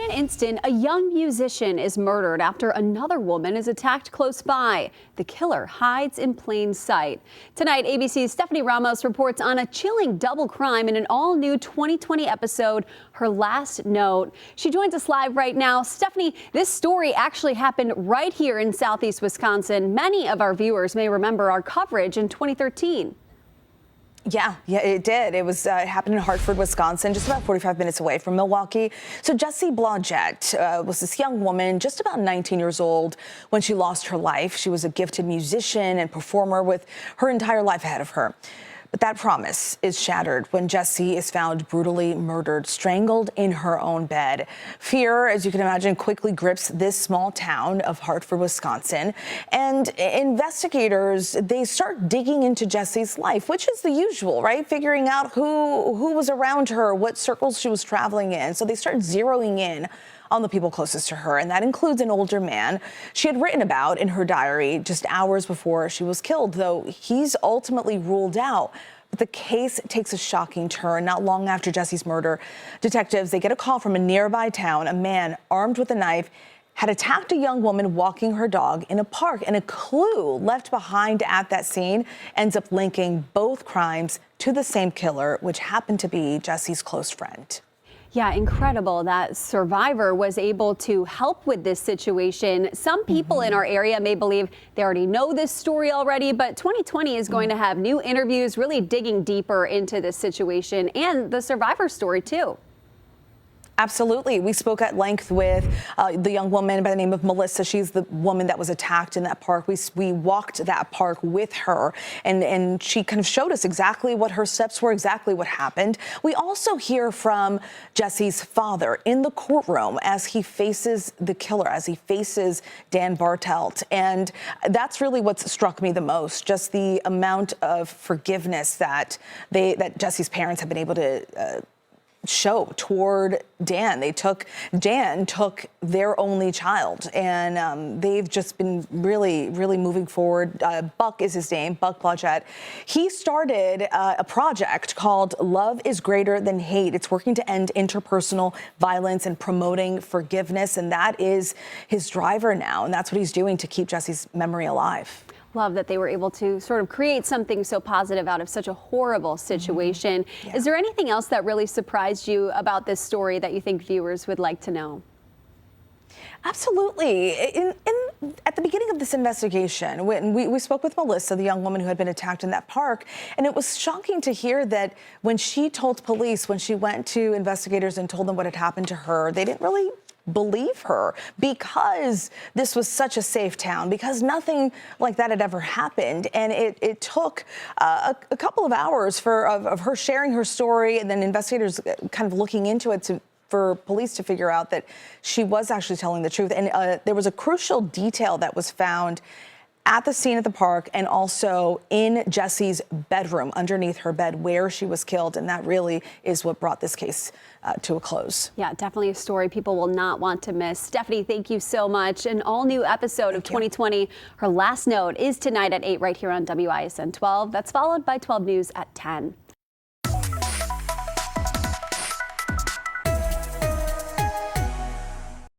an instant, a young musician is murdered after another woman is attacked close by. The killer hides in plain sight. Tonight, ABC's Stephanie Ramos reports on a chilling double crime in an all-new 2020 episode, Her Last Note. She joins us live right now. Stephanie, this story actually happened right here in Southeast Wisconsin. Many of our viewers may remember our coverage in 2013. Yeah, it did. It happened in Hartford, Wisconsin, just about 45 minutes away from Milwaukee. So Jessie Blodgett was this young woman, just about 19 years old, when she lost her life. She was a gifted musician and performer with her entire life ahead of her. But that promise is shattered when Jessie is found brutally murdered, strangled in her own bed. Fear, as you can imagine, quickly grips this small town of Hartford, Wisconsin. And investigators, they start digging into Jessie's life, which is the usual, right? Figuring out who was around her, what circles she was traveling in. So they start zeroing in on the people closest to her, and that includes an older man she had written about in her diary just hours before she was killed, though he's ultimately ruled out. But the case takes a shocking turn. Not long after Jessie's murder, detectives, they get a call from a nearby town. A man armed with a knife had attacked a young woman walking her dog in a park, and a clue left behind at that scene ends up linking both crimes to the same killer, which happened to be Jessie's close friend. Yeah, incredible that survivor was able to help with this situation. Some people in our area may believe they already know this story already, but 2020 is going to have new interviews really digging deeper into this situation and the survivor story too. Absolutely. We spoke at length with the young woman by the name of Melissa. She's the woman that was attacked in that park. We walked that park with her, and she kind of showed us exactly what her steps were, exactly what happened. We also hear from Jessie's father in the courtroom as he faces the killer, as he faces Dan Bartelt. And that's really what struck me the most, just the amount of forgiveness that Jessie's parents have been able to show toward Dan. Dan took their only child, and they've just been really, really moving forward. Buck is his name, Buck Blodgett. He started a project called Love is Greater Than Hate. It's working to end interpersonal violence and promoting forgiveness, and that is his driver now, and that's what he's doing to keep Jessie's memory alive. Love that they were able to sort of create something so positive out of such a horrible situation. Yeah. Is there anything else that really surprised you about this story that you think viewers would like to know? Absolutely. At the beginning of this investigation, when we spoke with Melissa, the young woman who had been attacked in that park, and it was shocking to hear that when she told police, when she went to investigators and told them what had happened to her, they didn't really believe her because this was such a safe town, because nothing like that had ever happened. And it took a couple of hours of her sharing her story, and then investigators kind of looking into it for police to figure out that she was actually telling the truth. And there was a crucial detail that was found at the scene at the park and also in Jessie's bedroom, underneath her bed where she was killed. And that really is what brought this case to a close. Yeah, definitely a story people will not want to miss. Stephanie, thank you so much. An all-new episode of 2020, Her Last Note, is tonight at 8 right here on WISN 12. That's followed by 12 News at 10.